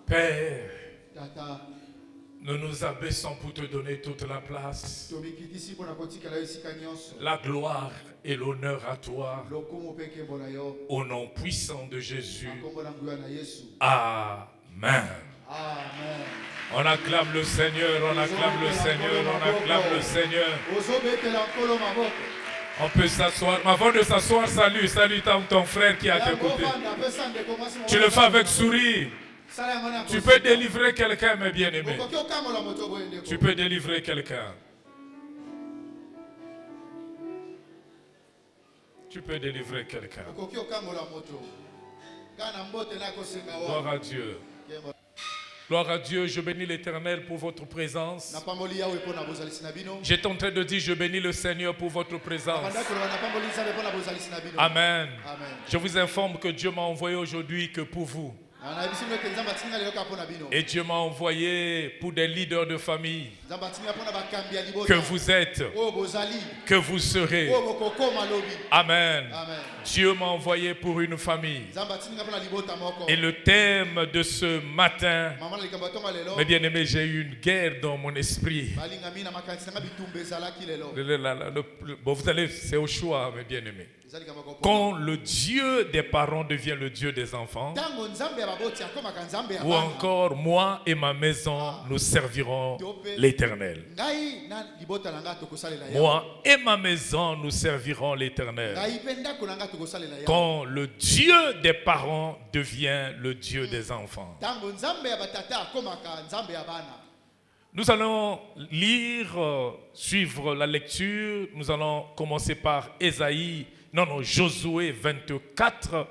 Père, nous nous abaissons pour te donner toute la place, la gloire et l'honneur à toi, au nom puissant de Jésus. Amen. Amen. On acclame le Seigneur, on acclame le Seigneur, on acclame le Seigneur. On peut s'asseoir. Avant de s'asseoir, salue ton frère qui est à tes côtés. Tu le fais avec sourire. Tu peux délivrer quelqu'un, mes bien-aimés. Tu peux délivrer quelqu'un. Tu peux délivrer quelqu'un. Gloire à Dieu. Gloire à Dieu, je bénis l'Éternel pour votre présence. J'étais en train de dire, je bénis le Seigneur pour votre présence. Amen. Je vous informe que Dieu m'a envoyé aujourd'hui que pour vous. Et Dieu m'a envoyé pour des leaders de famille que vous êtes, que vous serez. Amen. Dieu m'a envoyé pour une famille. Et le thème de ce matin, mes bien-aimés, j'ai eu une guerre dans mon esprit. Bon, vous allez, c'est au choix, mes bien-aimés. Quand le Dieu des parents devient le Dieu des enfants, ou encore moi et ma maison, nous servirons l'Éternel. Moi et ma maison, nous servirons l'Éternel. Quand le Dieu des parents devient le Dieu des enfants. Nous allons lire, suivre la lecture. Nous allons commencer par Josué 24,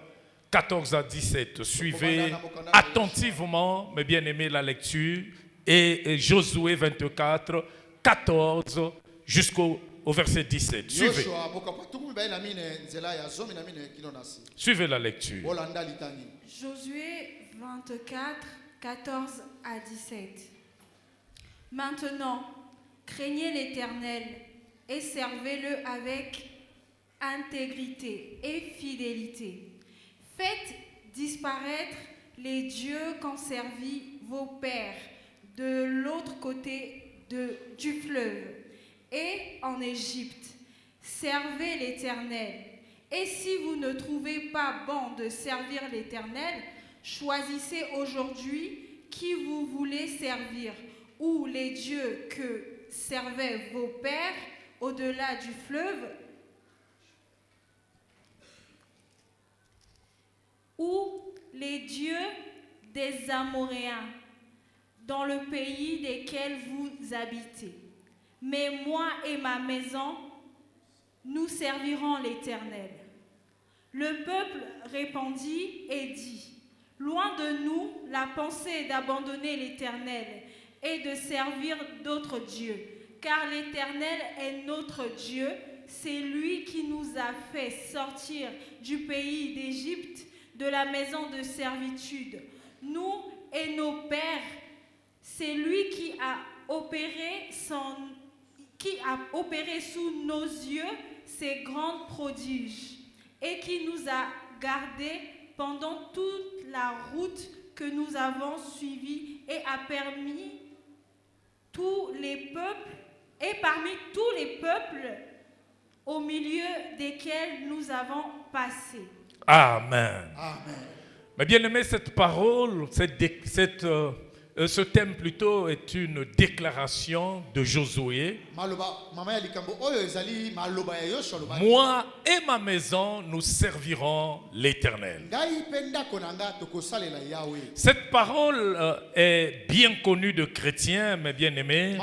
14 à 17. Suivez attentivement, mes bien-aimés, la lecture. Et Josué 24, 14 jusqu'au verset 17. Suivez. Suivez la lecture. Josué 24, 14 à 17. Maintenant, craignez l'Éternel et servez-le avec intégrité et fidélité. Faites disparaître les dieux qu'ont servi vos pères de l'autre côté du fleuve et en Égypte. Servez l'Éternel. Et si vous ne trouvez pas bon de servir l'Éternel, choisissez aujourd'hui qui vous voulez servir, ou les dieux que servaient vos pères au-delà du fleuve, ou les dieux des Amoréens, dans le pays desquels vous habitez. Mais moi et ma maison, nous servirons l'Éternel. Le peuple répondit et dit, loin de nous la pensée d'abandonner l'Éternel et de servir d'autres dieux, car l'Éternel est notre Dieu, c'est lui qui nous a fait sortir du pays d'Égypte, de la maison de servitude. Nous et nos pères, c'est lui qui a opéré sous nos yeux ces grands prodiges et qui nous a gardés pendant toute la route que nous avons suivie et a permis parmi tous les peuples au milieu desquels nous avons passé. Amen. Amen. Mais bien aimé, cette parole, ce thème plutôt est une déclaration de Josué. Moi et ma maison, nous servirons l'Éternel. Cette parole est bien connue de chrétiens, mes bien-aimés.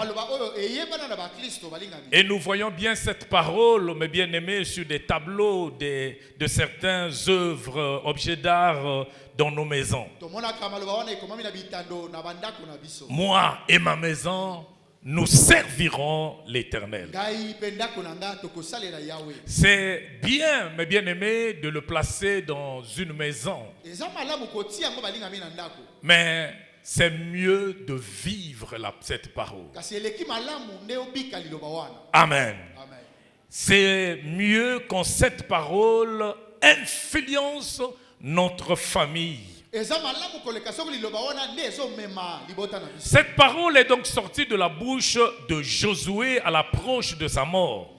Et nous voyons bien cette parole, mes bien-aimés, sur des tableaux de certaines œuvres, objets d'art dans nos maisons. Moi et ma maison, nous servirons l'Éternel. C'est bien, mes bien-aimés, de le placer dans une maison. Mais c'est mieux de vivre cette parole. Amen. C'est mieux quand cette parole influence notre famille. Cette parole est donc sortie de la bouche de Josué à l'approche de sa mort.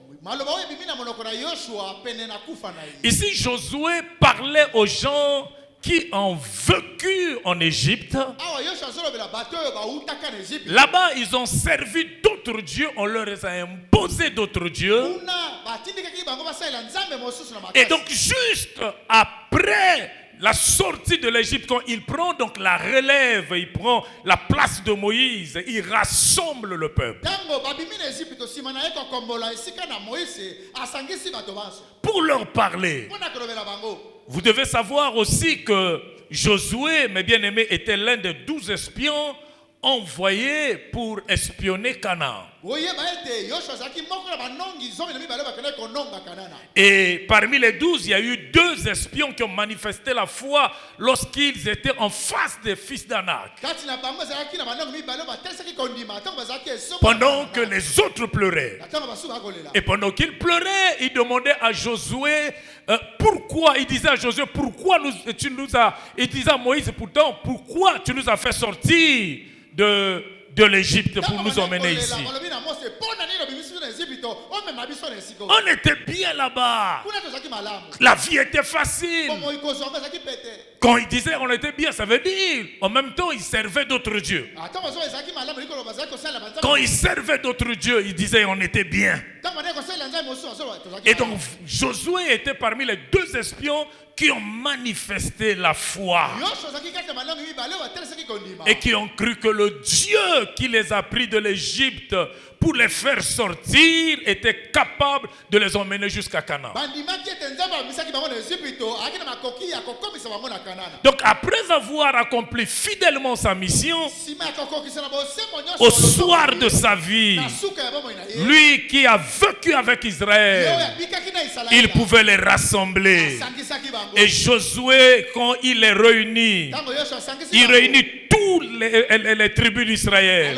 Ici, Josué parlait aux gens qui ont vécu en Égypte. Là-bas, ils ont servi d'autres dieux, on leur a imposé d'autres dieux. Et donc, juste après la sortie de l'Égypte, quand il prend donc la relève, il prend la place de Moïse, il rassemble le peuple. Pour leur parler. Vous devez savoir aussi que Josué, mes bien-aimés, était l'un des 12 espions envoyés pour espionner Canaan. Et parmi les 12, il y a eu 2 espions qui ont manifesté la foi lorsqu'ils étaient en face des fils d'Anak. Pendant que les autres pleuraient. Et pendant qu'ils pleuraient, ils demandaient à Josué pourquoi, il disait à Josué, pourquoi il disait à Moïse, pourtant, pourquoi tu nous as fait sortir de l'Égypte pour nous emmener ici. On était bien là-bas. La vie était facile. Quand il disait on était bien, ça veut dire en même temps il servait d'autres dieux. Quand il servait d'autres dieux, il disait on était bien. Et donc Josué était parmi les 2 espions qui ont manifesté la foi et qui ont cru que le Dieu qui les a pris de l'Égypte pour les faire sortir était capable de les emmener jusqu'à Canaan. Donc après avoir accompli fidèlement sa mission, au soir de sa vie, lui qui a vécu avec Israël, il pouvait les rassembler. Et Josué, quand il les réunit, il réunit toutes les tribus d'Israël.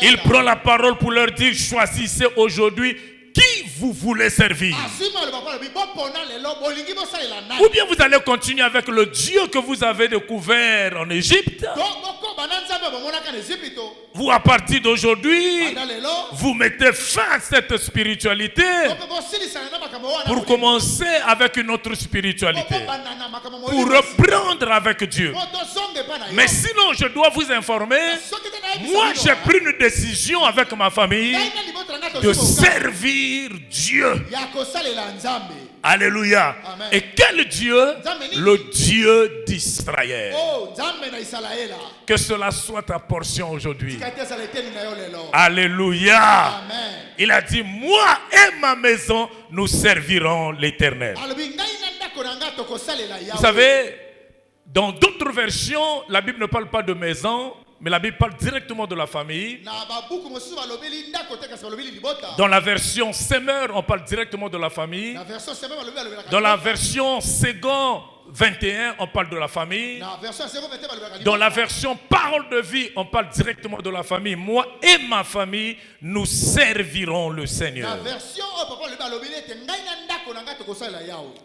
Il prend la parole pour leur dire, choisissez aujourd'hui qui vous voulez servir. Ou bien vous allez continuer avec le Dieu que vous avez découvert en Égypte. Vous, à partir d'aujourd'hui, vous mettez fin à cette spiritualité pour commencer avec une autre spiritualité, pour reprendre avec Dieu. Mais sinon, je dois vous informer, moi j'ai pris une décision avec ma famille de servir Dieu. Alléluia. Amen. Et quel Dieu? Le Dieu d'Israël. Que cela soit ta portion aujourd'hui. Alléluia. Amen. Il a dit, moi et ma maison, nous servirons l'Éternel. Vous savez, dans d'autres versions, la Bible ne parle pas de maison, mais la Bible parle directement de la famille. Dans la version Semeur, on parle directement de la famille. Dans la version Second 21, on parle de la famille. Dans la version Parole de vie, on parle directement de la famille. Moi et ma famille, nous servirons le Seigneur.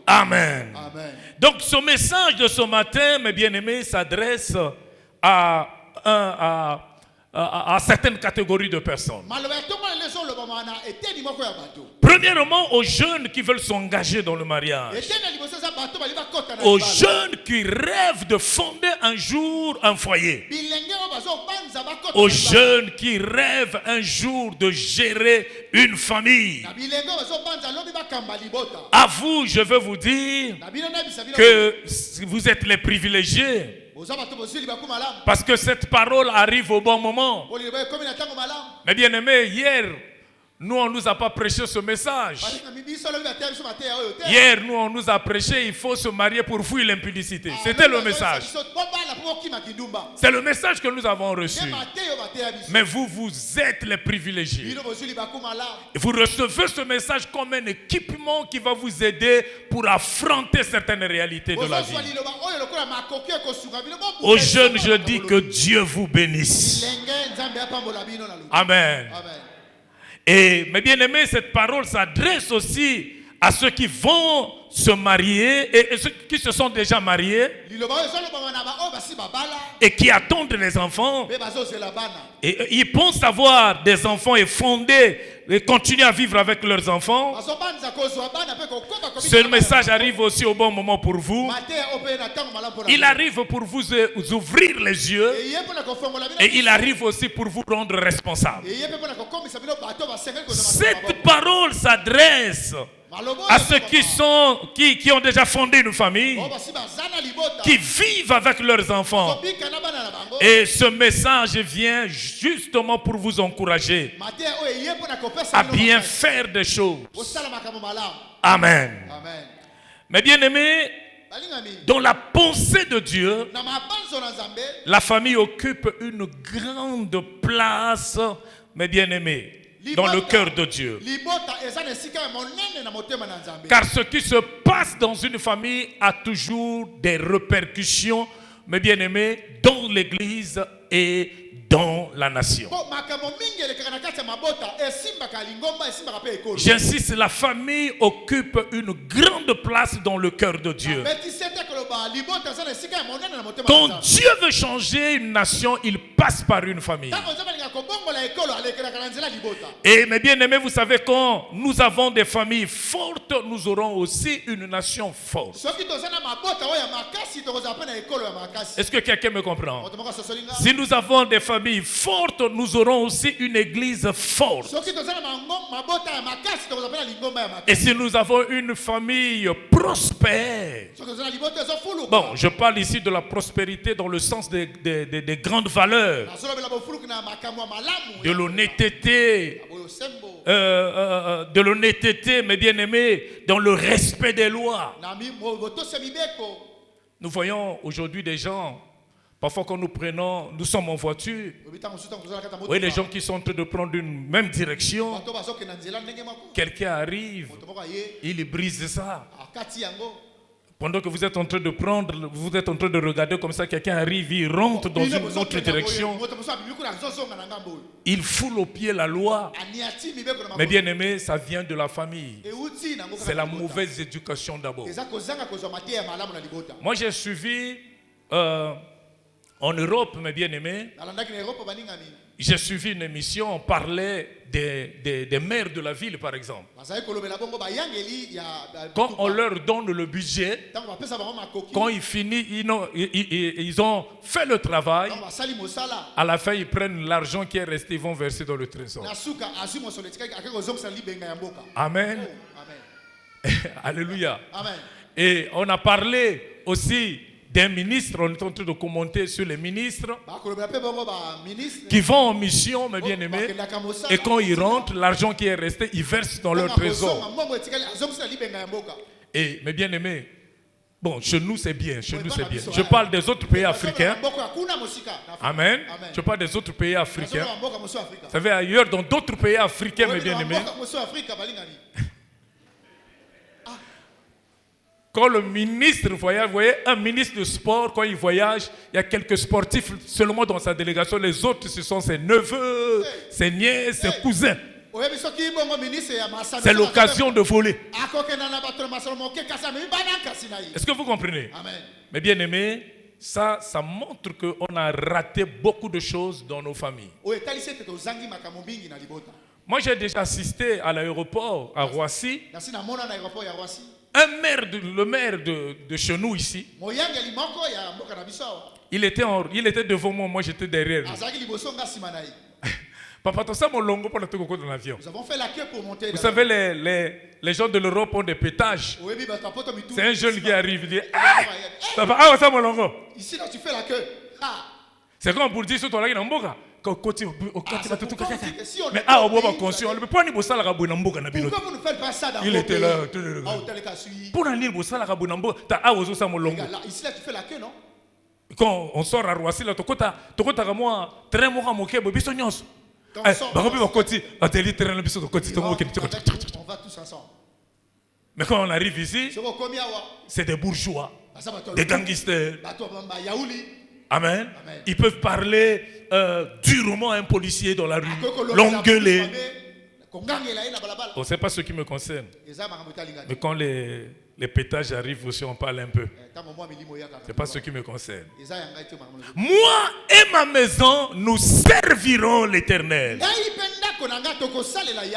Amen. Amen. Donc ce message de ce matin, mes bien-aimés, s'adresse à certaines catégories de personnes. Premièrement, aux jeunes qui veulent s'engager dans le mariage. Aux jeunes qui rêvent de fonder un jour un foyer. Aux jeunes qui rêvent un jour de gérer une famille. À vous, je veux vous dire que vous êtes les privilégiés. Parce que cette parole arrive au bon moment. Mais bien aimé, hier, nous on nous a pas prêché ce message. Hier, nous on nous a prêché, il faut se marier pour fuir l'impudicité. C'était le message. C'est le message que nous avons reçu. Mais vous, vous êtes les privilégiés. Vous recevez ce message comme un équipement qui va vous aider pour affronter certaines réalités de la vie. Aux jeunes, je dis que Dieu vous bénisse. Amen. Et mes bien-aimés, cette parole s'adresse aussi à ceux qui vont se marier et ceux qui se sont déjà mariés et qui attendent les enfants et ils pensent avoir des enfants et fonder et continuer à vivre avec leurs enfants. Ce message arrive aussi au bon moment pour vous. Il arrive pour vous ouvrir les yeux et il arrive aussi pour vous rendre responsable. Cette parole s'adresse à ceux qui ont déjà fondé une famille, qui vivent avec leurs enfants. Et ce message vient justement pour vous encourager à bien faire des choses. Amen. Mais bien aimés, dans la pensée de Dieu, la famille occupe une grande place, mes bien-aimés, dans le cœur de Dieu. Car ce qui se passe dans une famille a toujours des répercussions, mes bien-aimés, dans l'église et dans la nation. J'insiste, la famille occupe une grande place dans le cœur de Dieu. Quand Dieu veut changer une nation, il passe par une famille. Et mes bien-aimés, vous savez, quand nous avons des familles fortes, nous aurons aussi une nation forte. Est-ce que quelqu'un me comprend? Si nous avons des familles fortes, nous aurons aussi une église forte. Et si nous avons une famille prospère, bon, je parle ici de la prospérité dans le sens des grandes valeurs, de l'honnêteté, mes bien-aimés, dans le respect des lois. Nous voyons aujourd'hui des gens, parfois quand nous sommes en voiture, oui, les gens qui sont en train de prendre une même direction, quelqu'un arrive, il brise ça. Pendant que vous êtes en train de prendre, vous êtes en train de regarder comme ça, quelqu'un arrive, il rentre dans une autre direction. Il foule au pied la loi. Mais bien aimé, ça vient de la famille. C'est la mauvaise éducation d'abord. Moi j'ai suivi en Europe, mes bien aimés, j'ai suivi une émission, on parlait des maires de la ville, par exemple. Quand on leur donne le budget, quand ils finissent, ils ont fait le travail, à la fin, ils prennent l'argent qui est resté, ils vont verser dans le trésor. Amen. Alléluia. Et on a parlé aussi des ministres, on est en train de commenter sur les ministres qui vont en mission, mes bien-aimés, et quand ils rentrent, l'argent qui est resté, ils versent dans leur trésor. Et mes bien-aimés, bon, chez nous c'est bien, chez nous c'est bien. Je parle des autres pays africains. Amen. Je parle des autres pays africains. Vous savez, ailleurs, dans d'autres pays africains, mes bien-aimés, quand le ministre voyage, vous voyez, un ministre de sport, quand il voyage, il y a quelques sportifs seulement dans sa délégation. Les autres, ce sont ses neveux, ses nièces, ses cousins. C'est l'occasion de voler. Est-ce que vous comprenez? Mais bien aimé, ça montre qu'on a raté beaucoup de choses dans nos familles. Moi, j'ai déjà assisté à l'aéroport à Roissy. Le maire de chez nous ici, il était devant moi, moi j'étais derrière lui. Papa, tu sais mon longo pour le truc dans l'avion. Nous avons fait la queue pour monter. Vous savez, les gens de l'Europe ont des pétages. C'est un jeune qui arrive, il dit papa, ah, ça mon longo. Ici, là, tu fais la queue. C'est comme pour dire sur ton lac dans Mboka. Mais ah, on va conscient. Pourquoi nous ça la rabou Namboka na bilo? Pourquoi vous ne faites pas ça dans Il était là. Pour aller au ça la rabou Namboka, ta ah ozo ça mon longo. Ici là tu fais la queue, non? Quand on sort à Roissy là, tokota moi très moka moke biso nyos. Ba robi ba koti, ateli terrain biso koti to moke. On va tous ensemble. Mais quand on arrive ici, c'est des bourgeois, des gangsters. Amen. Ils peuvent parler durement à un policier dans la rue, l'engueuler. On ne sait pas ce qui me concerne. Mais quand les pétages arrivent aussi, on parle un peu. Ce n'est pas ce qui me concerne. Moi et ma maison, nous servirons l'Éternel.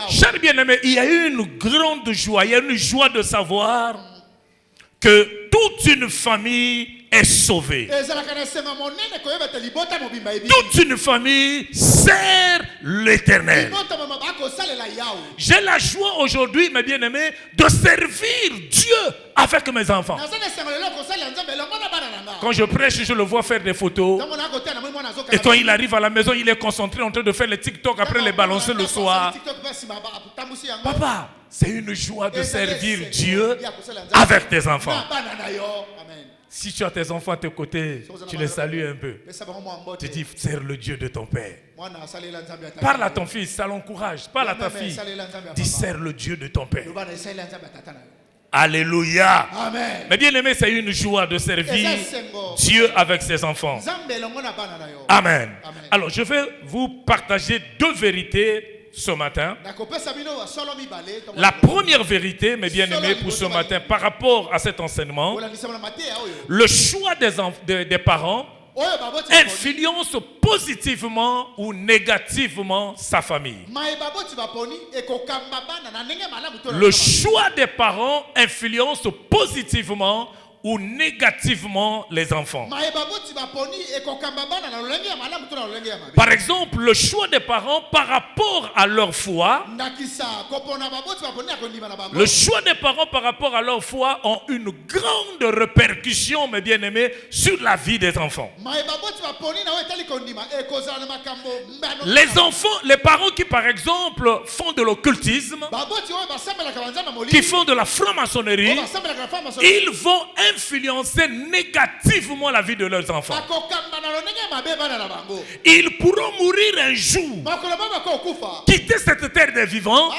Chers bien-aimés, il y a eu une grande joie. Il y a une joie de savoir que toute une famille est sauvée. Toute une famille sert l'Éternel. J'ai la joie aujourd'hui, mes bien-aimés, de servir Dieu avec mes enfants. Quand je prêche, je le vois faire des photos. Et quand il arrive à la maison, il est concentré en train de faire les TikTok après les balancer le soir. Papa, c'est une joie de servir Dieu avec tes enfants. Si tu as tes enfants à tes côtés, tu les salues un peu. Tu dis, sers le Dieu de ton père. Parle à ton fils, ça l'encourage. Parle à ta fille. Dis, sers le Dieu de ton père. Alléluia. Amen. Mais bien aimé, c'est une joie de servir Dieu avec ses enfants. Amen. Alors, je vais vous partager deux vérités ce matin. La première vérité, mes bien-aimés, pour ce matin, par rapport à cet enseignement, le choix des parents influence positivement ou négativement sa famille. Le choix des parents influence positivement ou négativement les enfants. Par exemple, le choix des parents par rapport à leur foi, le choix des parents par rapport à leur foi ont une grande répercussion, mes bien-aimés, sur la vie des enfants. Les enfants, les parents qui par exemple font de l'occultisme, qui font de la franc-maçonnerie, ils vont influencer négativement la vie de leurs enfants. Ils pourront mourir un jour, quitter cette terre des vivants,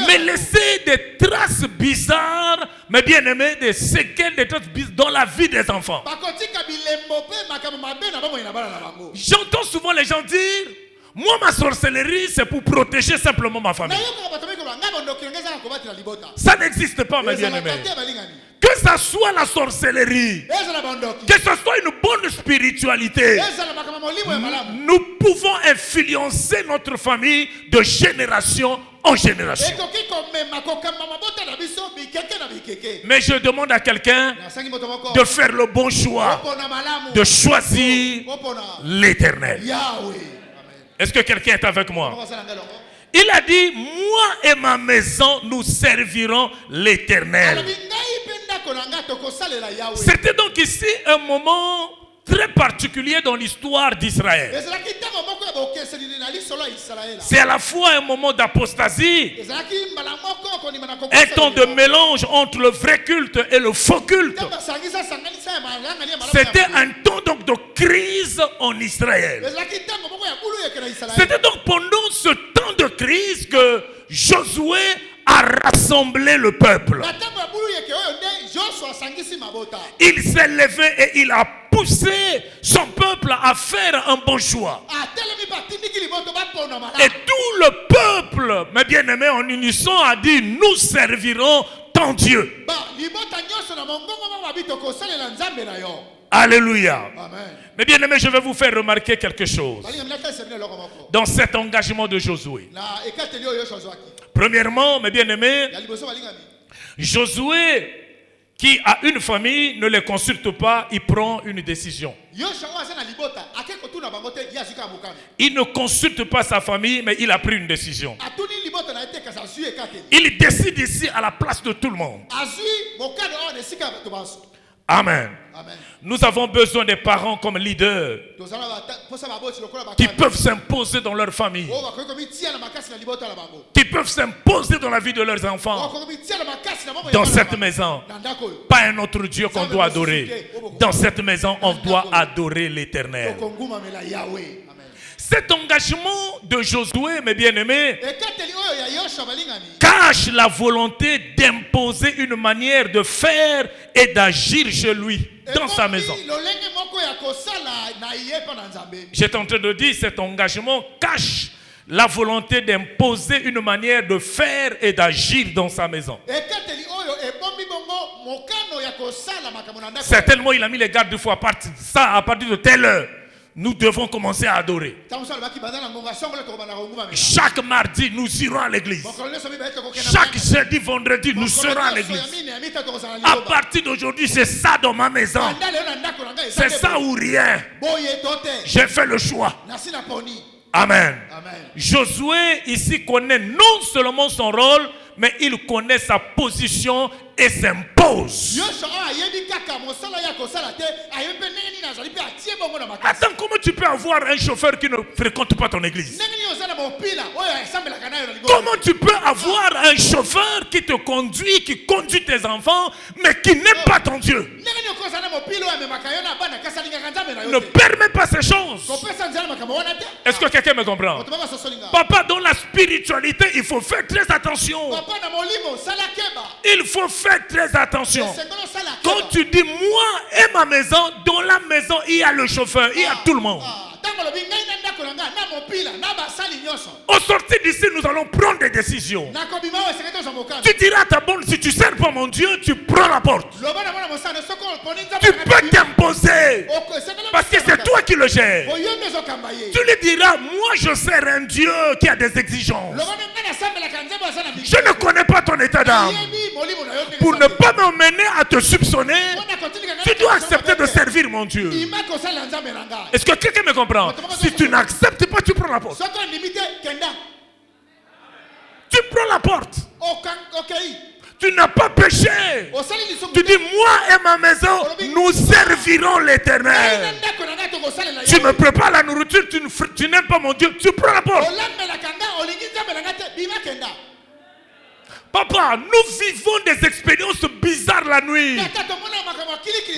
mais laisser des traces bizarres, mais bien aimés, des séquelles, des traces bizarres dans la vie des enfants. J'entends souvent les gens dire, moi ma sorcellerie c'est pour protéger simplement ma famille. Ça n'existe pas, mes bien-aimés. Que ça soit la sorcellerie, que ce soit une bonne spiritualité, nous pouvons influencer notre famille de génération en génération. Mais je demande à quelqu'un de faire le bon choix, de choisir l'Éternel. Est-ce que quelqu'un est avec moi? Il a dit, moi et ma maison, nous servirons l'Éternel. C'était donc ici un moment très particulier dans l'histoire d'Israël. C'est à la fois un moment d'apostasie, un temps de mélange entre le vrai culte et le faux culte. C'était un temps donc de crise en Israël. C'était donc pendant ce temps de crise que Josué a rassemblé le peuple. Il s'est levé et il a poussé son peuple à faire un bon choix. Et tout le peuple, mes bien-aimés, en unisson a dit, nous servirons ton Dieu. Alléluia. Mais bien aimé, je vais vous faire remarquer quelque chose dans cet engagement de Josué. Premièrement, mes bien-aimés, Josué, qui a une famille, ne les consulte pas, il prend une décision. Il ne consulte pas sa famille, mais il a pris une décision. Il décide ici à la place de tout le monde. Amen. Nous avons besoin des parents comme leaders qui peuvent s'imposer dans leur famille, qui peuvent s'imposer dans la vie de leurs enfants. Dans cette maison, pas un autre Dieu qu'on doit adorer. Dans cette maison, on doit adorer l'Éternel. Cet engagement de Josué, mes bien-aimés, cache la volonté d'imposer une manière de faire et d'agir chez lui, dans sa maison. J'étais en train de dire, cet engagement cache la volonté d'imposer une manière de faire et d'agir dans sa maison. Certainement, il a mis les garde-fous à partir de ça, à partir de telle heure. Nous devons commencer à adorer. Chaque mardi, nous irons à l'église. Chaque jeudi, vendredi, nous serons à l'église. À partir d'aujourd'hui, c'est ça dans ma maison. C'est ça ou rien. J'ai fait le choix. Amen. Josué ici connaît non seulement son rôle, mais il connaît sa position et s'impose. Attends, comment tu peux avoir un chauffeur qui ne fréquente pas ton église? Comment tu peux avoir un chauffeur qui te conduit, qui conduit tes enfants, mais qui n'aime pas ton Dieu? Ne permets pas ces choses. Est-ce que quelqu'un me comprend? Papa, dans la spiritualité, il faut faire très attention. Il faut faire très attention. Quand tu dis moi et ma maison, dans la maison, il y a le chauffeur, il y a tout le monde. Au sortir d'ici, nous allons prendre des décisions. Tu diras à ta bonne, si tu ne sers pas mon Dieu, tu prends la porte. Tu peux t'imposer. Parce que c'est toi qui le gères. Tu lui diras, moi je sers un Dieu qui a des exigences. Je ne connais pas ton état d'âme. Pour ne pas m'emmener à te soupçonner, tu dois accepter de servir mon Dieu. Est-ce que quelqu'un me comprend? Si tu n'acceptes pas, tu prends la porte. Tu prends la porte. Tu n'as pas péché. Tu dis, moi et ma maison, nous servirons l'Éternel. Tu me prépares la nourriture, tu n'aimes pas mon Dieu, tu prends la porte. Papa, nous vivons des expériences bizarres la nuit.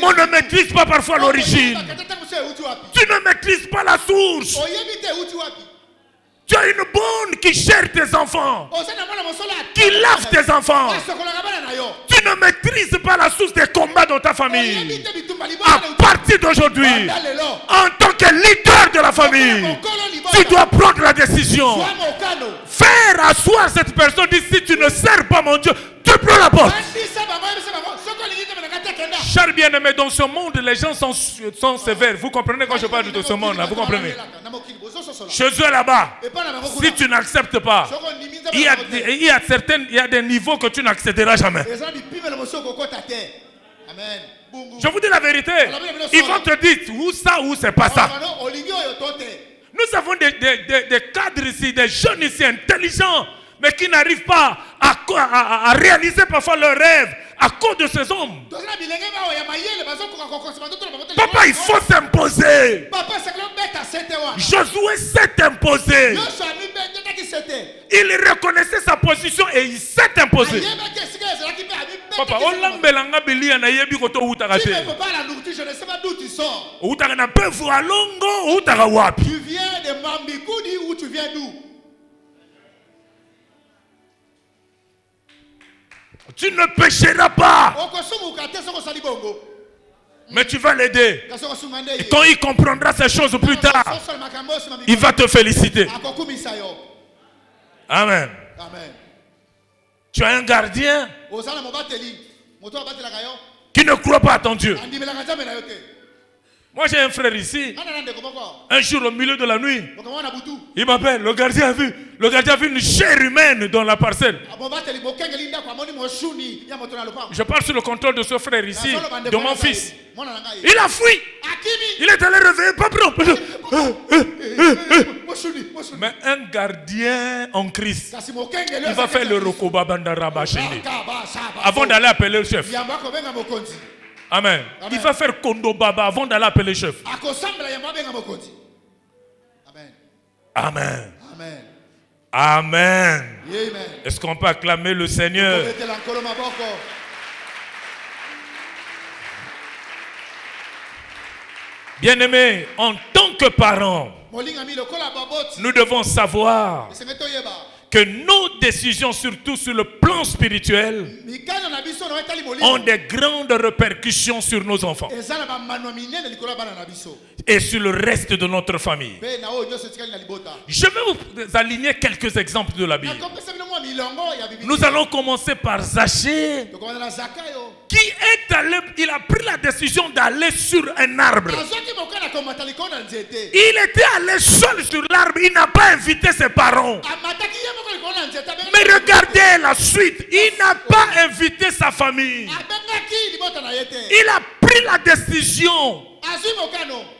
On ne maîtrise pas parfois l'origine. Tu ne maîtrises pas la source. Tu as une bonne qui gère tes enfants, qui lave tes enfants. Tu ne maîtrises pas la source des combats dans ta famille. À partir d'aujourd'hui, en tant que leader de la famille, tu dois prendre la décision. Faire asseoir cette personne, dit si tu ne sers pas mon Dieu, tu prends la porte. Chers bien-aimés, dans ce monde, les gens sont sévères. Vous comprenez quand je parle de ce monde-là? Vous comprenez? Chez eux là-bas, si tu n'acceptes pas, il y a des niveaux que tu n'accéderas jamais. Je vous dis la vérité. Ils vont te dire où ça, où c'est pas ça. Nous avons des cadres ici, des jeunes ici intelligents, mais qui n'arrivent pas à réaliser parfois leurs rêves à cause de ces hommes. Papa, il faut s'imposer. Josué s'est imposé. Il reconnaissait sa position et il s'est imposé. Papa, je ne sais pas d'où tu sors. Tu viens de Mambikoudi ou tu viens d'où? Tu ne pécheras pas. Mais tu vas l'aider. Et quand il comprendra ces choses plus tard, il va te féliciter. Amen. Tu as un gardien qui ne croit pas à ton Dieu. Moi j'ai un frère ici. Un jour au milieu de la nuit, il m'appelle. Le gardien a vu une chair humaine dans la parcelle. Je parle sur le contrôle de ce frère ici, de mon fils. Il a fui. Il est allé réveiller. Pas prêt. Mais un gardien en Christ, il va faire le Rokoba Bandaraba Shende avant d'aller appeler le chef. Amen. Il va faire Kondo Baba avant d'aller appeler le chef. Amen. Amen. Est-ce qu'on peut acclamer le Seigneur? Bien-aimés, en tant que parents, nous devons savoir que nos décisions, surtout sur le plan spirituelles ont des grandes répercussions sur nos enfants et sur le reste de notre famille. Je vais vous aligner quelques exemples de la Bible. Nous allons commencer par Zachée, qui est allé, il a pris la décision d'aller sur un arbre. Il était allé seul sur l'arbre, il n'a pas invité ses parents. Mais regardez la suite, il n'a pas invité sa famille. Il a pris la décision.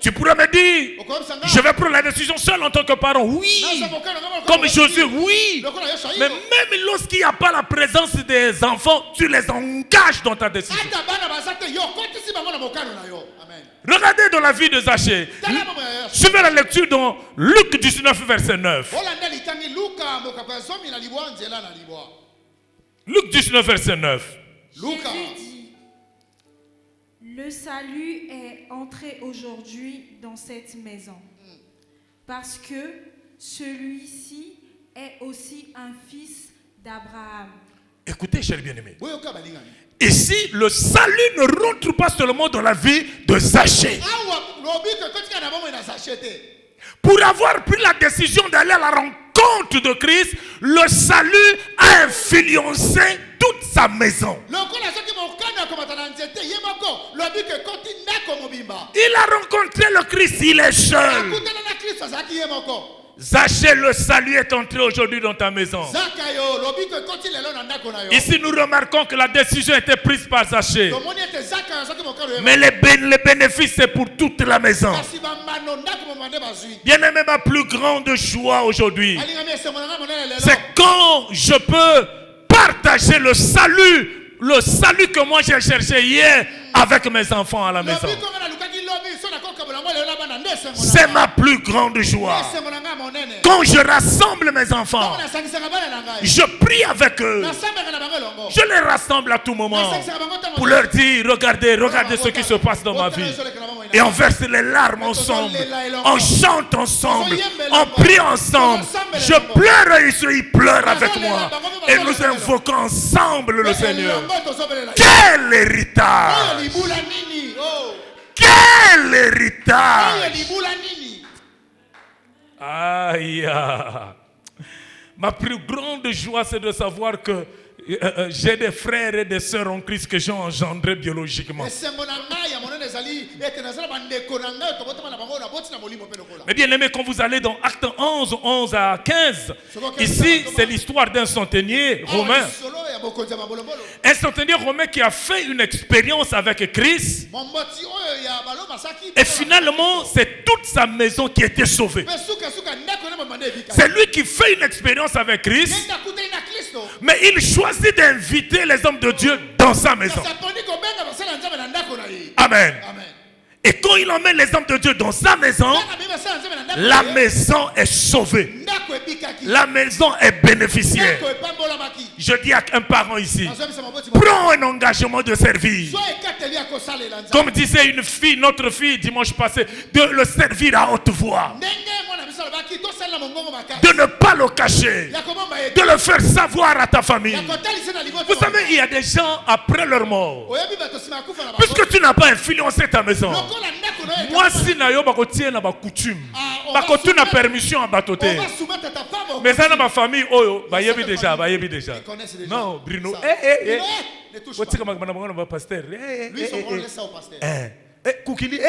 Tu pourrais me dire, je vais prendre la décision seul en tant que parent. Oui, comme Josué, oui. Mais même lorsqu'il n'y a pas la présence des enfants, tu les engages dans ta décision. Regardez dans la vie de Zachée. Suivez la lecture dans Luc 19, verset 9. Luc 19, verset 9. Jésus dit, le salut est entré aujourd'hui dans cette maison, parce que celui-ci est aussi un fils d'Abraham. Écoutez, chers bien-aimés. Ici, le salut ne rentre pas seulement dans la vie de Zachée. Pour avoir pris la décision d'aller à la rencontre de Christ, le salut a influencé toute sa maison. Il a rencontré le Christ, il est seul. Zachée, le salut est entré aujourd'hui dans ta maison. Ici, nous remarquons que la décision a été prise par Zachée. Mais les bénéfices, c'est pour toute la maison. Bien aimé, ma plus grande joie aujourd'hui, c'est quand je peux partager le salut que moi j'ai cherché hier avec mes enfants à la maison. C'est ma plus grande joie. Quand je rassemble mes enfants, je prie avec eux. Je les rassemble à tout moment pour leur dire, regardez ce qui se passe dans ma vie. Et on verse les larmes ensemble, on chante ensemble, on prie ensemble. Je pleure et ils pleurent avec moi. Et nous invoquons ensemble le Seigneur. Quel héritage! Quel héritage! Aïe! Ma plus grande joie, c'est de savoir que j'ai des frères et des sœurs en Christ que j'ai engendrés biologiquement. Mais bien aimé, quand vous allez dans Actes 11 à 15, ici c'est l'histoire d'un centenier romain. Un centenier romain qui a fait une expérience avec Christ. Et finalement, c'est toute sa maison qui a été sauvée. C'est lui qui fait une expérience avec Christ. Mais il choisit d'inviter les hommes de Dieu dans sa maison. Amen. Et quand il emmène les hommes de Dieu dans sa maison, la maison est sauvée. La maison est bénéficiaire. Je dis à un parent ici, prends un engagement de servir. Comme disait une fille, notre fille dimanche passé, de le servir à haute voix. De ne pas le cacher. De le faire savoir à ta famille. Vous savez, il y a des gens après leur mort. Puisque tu n'as pas influencé ta maison. Moi, si nayo bakotie na ba coutume, bakotu na permission à batoter. Mais ça dans ma famille, oh, bayebi déjà. Non, Bruno. Otika makana ba pasteur. Lui son rôle laisse ça au pasteur. Kukili,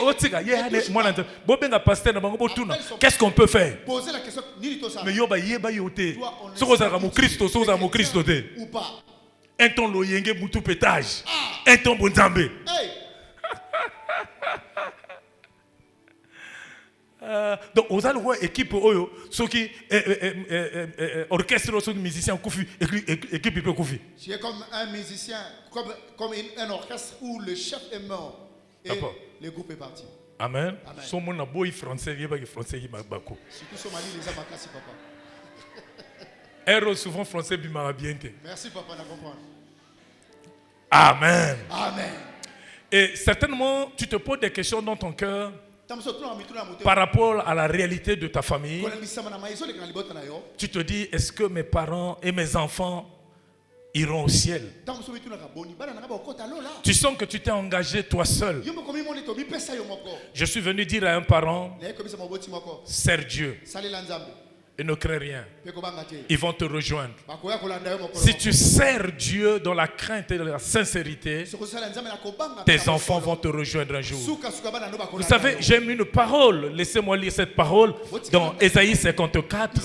otika, bobenga pasteur na bango botuna. Qu'est-ce qu'on peut faire? Poser la question, mais yo ba yeba yote. Sokoza ka mo Christo, sokoza mo Christo te. Ou pas. Un ton loyenge mutu pétage. Un ton bonzambe. Donc, aux allons voir équipe Oyo, ceux qui orchestre, ceux qui musiciens Koufi, équipe peut Koufi. C'est comme un musicien, comme un orchestre où le chef est mort et le groupe est parti. Amen. Son mon aboy français, il y a pas français qui m'a bako. Surtout Somali, les amakasi papa. Héros souvent français bimara bien. Merci papa, on a compris. Amen. Amen. Et certainement, tu te poses des questions dans ton cœur. Par rapport à la réalité de ta famille, tu te dis, est-ce que mes parents et mes enfants iront au ciel. Tu sens que tu t'es engagé toi seul. Je suis venu dire à un parent, sers Dieu et ne crains rien. Ils vont te rejoindre. Si tu sers Dieu dans la crainte et la sincérité, tes enfants vont te rejoindre un jour. Vous savez, j'aime une parole. Laissez-moi lire cette parole dans Ésaïe 54.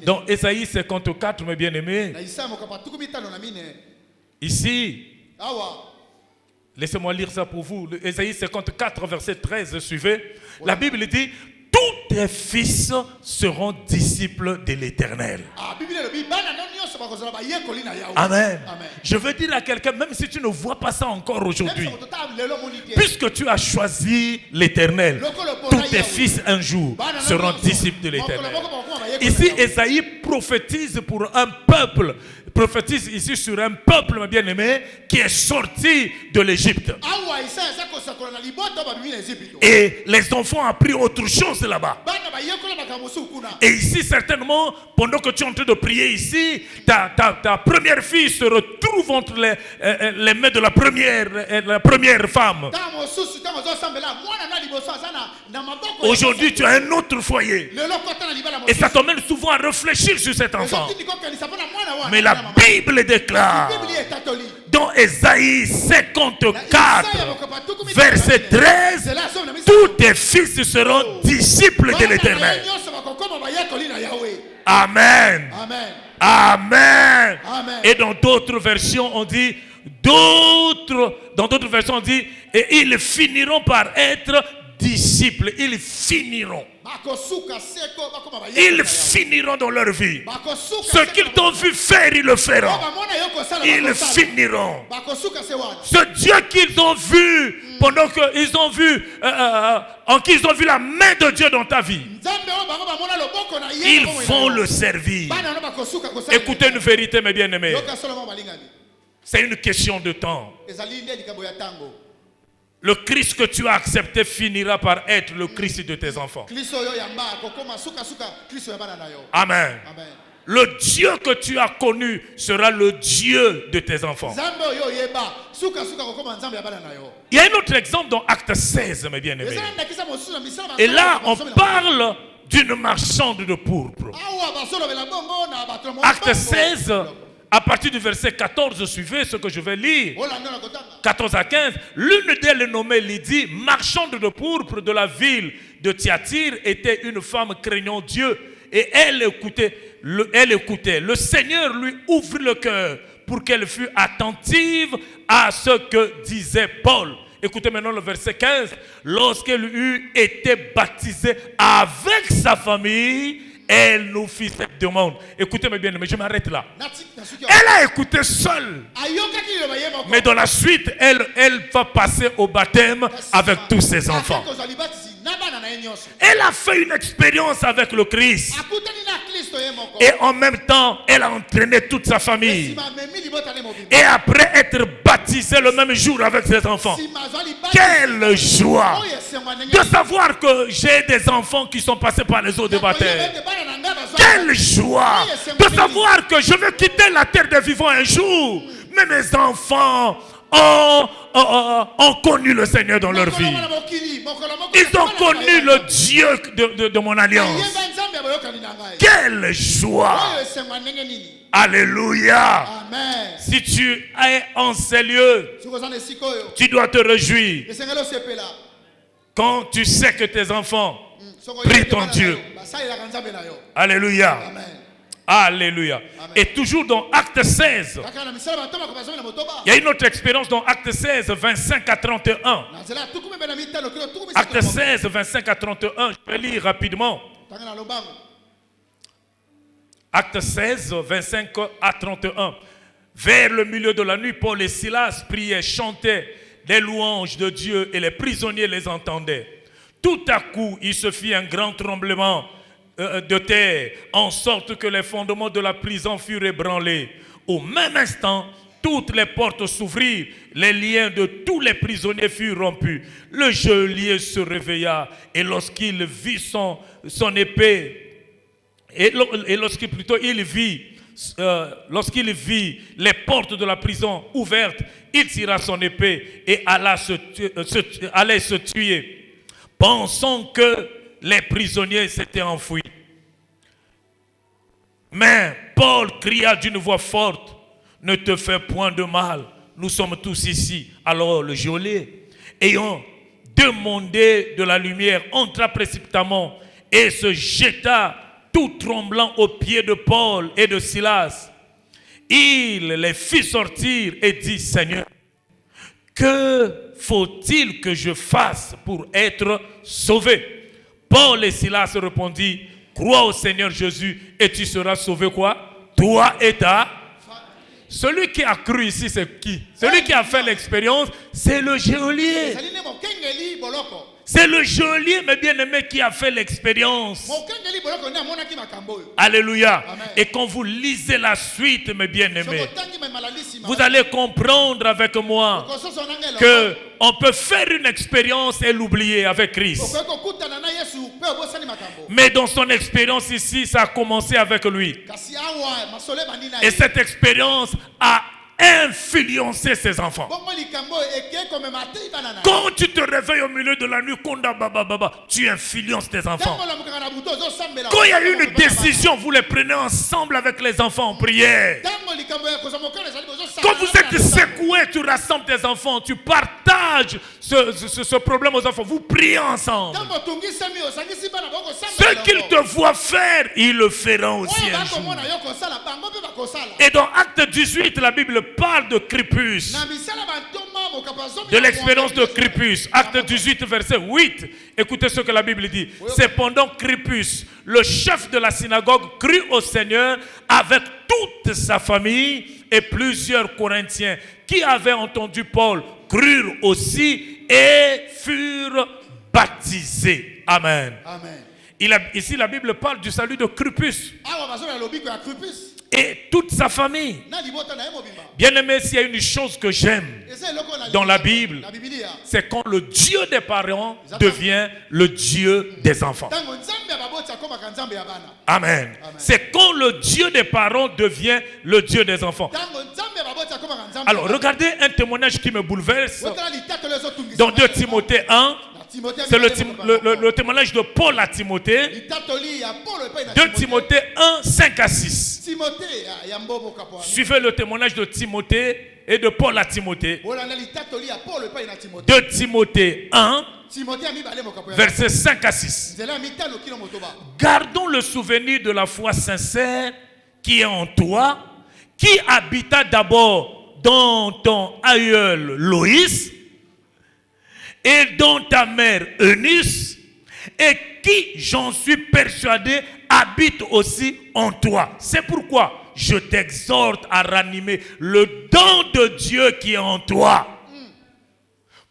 Dans Ésaïe 54, mes bien-aimés. Ici, laissez-moi lire ça pour vous. Ésaïe 54, verset 13, suivez. La Bible dit: tous tes fils seront disciples de l'Éternel. Amen. Je veux dire à quelqu'un, même si tu ne vois pas ça encore aujourd'hui, puisque tu as choisi l'Éternel, tous tes fils un jour seront disciples de l'Éternel. Ici, Ésaïe prophétise pour un peuple, prophétise ici sur un peuple bien-aimé qui est sorti de l'Égypte. Et les enfants ont appris autre chose là-bas. Et ici, certainement, pendant que tu es en train de prier ici, ta première fille se retrouve entre les mains de la première femme. Aujourd'hui, tu as un autre foyer. Et ça t'emmène souvent à réfléchir sur cet enfant. Mais la Bible déclare dans Ésaïe 54, verset 13, tous tes fils seront disciples de l'Éternel. Amen. Amen. Et dans d'autres versions, on dit, et ils finiront par être disciples. Ils finiront. Ils finiront dans leur vie. Ce qu'ils t'ont vu faire, ils le feront. Ils finiront. Ce Dieu qu'ils ont vu, pendant qu'ils ont vu, en qui ils ont vu la main de Dieu dans ta vie, ils vont le servir. Écoutez une vérité, mes bien-aimés. C'est une question de temps. Le Christ que tu as accepté finira par être le Christ de tes enfants. Amen. Le Dieu que tu as connu sera le Dieu de tes enfants. Il y a un autre exemple dans Acte 16, mes bien-aimés. Et là, on parle d'une marchande de pourpre. Acte 16, à partir du verset 14, suivez ce que je vais lire. 14 à 15. L'une d'elles, nommée Lydie, marchande de pourpre de la ville de Thyatire, était une femme craignant Dieu. Et elle écoutait. Le Seigneur lui ouvrit le cœur pour qu'elle fût attentive à ce que disait Paul. Écoutez maintenant le verset 15. Lorsqu'elle eut été baptisée avec sa famille, elle nous fit cette demande. Écoutez-moi bien, mais je m'arrête là. Elle a écouté seule. Mais dans la suite, elle va passer au baptême avec tous ses enfants. Elle a fait une expérience avec le Christ. Et en même temps, elle a entraîné toute sa famille. Et après être baptisée le même jour avec ses enfants. Quelle joie de savoir que j'ai des enfants qui sont passés par les eaux de baptême. Quelle joie de savoir que je vais quitter la terre des vivants un jour. Mais mes enfants ont connu le Seigneur dans leur vie. Ils ont connu le Dieu de mon alliance. Quelle joie! Alléluia! Amen. Si tu es en ces lieux, tu dois te réjouir. Quand tu sais que tes enfants prient ton Dieu. Alléluia. Amen. Alléluia. Amen. Et toujours dans Acte 16, il y a une autre expérience dans Acte 16, 25 à 31. Acte 16, 25 à 31, je vais lire rapidement. Acte 16, 25 à 31. Vers le milieu de la nuit, Paul et Silas priaient, chantaient des louanges de Dieu et les prisonniers les entendaient. Tout à coup, il se fit un grand tremblement de terre, en sorte que les fondements de la prison furent ébranlés. Au même instant, toutes les portes s'ouvrirent, les liens de tous les prisonniers furent rompus. Le geôlier se réveilla et lorsqu'il vit son épée, et lorsqu'il vit vit les portes de la prison ouvertes, il tira son épée et allait se tuer, pensant que les prisonniers s'étaient enfouis. Mais Paul cria d'une voix forte, « Ne te fais point de mal, nous sommes tous ici. » Alors le geôlier, ayant demandé de la lumière, entra précipitamment et se jeta tout tremblant aux pieds de Paul et de Silas. Il les fit sortir et dit, « Seigneur, que faut-il que je fasse pour être sauvé ?» Paul et Silas répondirent, « Crois au Seigneur Jésus et tu seras sauvé quoi? Toi et ta... » Celui qui a cru ici, c'est qui? Celui qui a fait l'expérience, c'est le geôlier. C'est le geôlier, mes bien-aimés, qui a fait l'expérience. Alléluia. Amen. Et quand vous lisez la suite, mes bien-aimés, vous allez comprendre avec moi que on peut faire une expérience et l'oublier avec Christ. Mais dans son expérience ici, ça a commencé avec lui. Et cette expérience a influencer ses enfants. Quand tu te réveilles au milieu de la nuit, tu influences tes enfants. Quand il y a une décision, vous les prenez ensemble avec les enfants en prière. Quand vous êtes secoué, tu rassembles tes enfants, tu partages ce problème aux enfants, vous priez ensemble. Ce qu'ils te voient faire, ils le feront aussi un jour. Et dans Acte 18, la Bible parle de Crispus, de l'expérience de Crispus. Acte 18, verset 8. Écoutez ce que la Bible dit. Cependant, Crispus, le chef de la synagogue, crut au Seigneur avec toute sa famille, et plusieurs Corinthiens qui avaient entendu Paul crurent aussi et furent baptisés. Amen. Amen. Ici, la Bible parle du salut de Crispus et toute sa famille. Bien aimé, s'il y a une chose que j'aime dans la Bible, c'est quand le Dieu des parents devient le Dieu des enfants. Amen. C'est quand le Dieu des parents devient le Dieu des enfants. Alors, regardez un témoignage qui me bouleverse dans 2 Timothée 1. C'est le témoignage de Paul à Timothée. 2 Timothée 1, 5 à 6. Suivez le témoignage de Timothée et de Paul à Timothée. 2 Timothée 1, versets 5 à 6. Gardons le souvenir de la foi sincère qui est en toi, qui habita d'abord dans ton aïeul Loïs et dans ta mère Eunice, et qui, j'en suis persuadé, habite aussi en toi. C'est pourquoi je t'exhorte à ranimer le don de Dieu qui est en toi.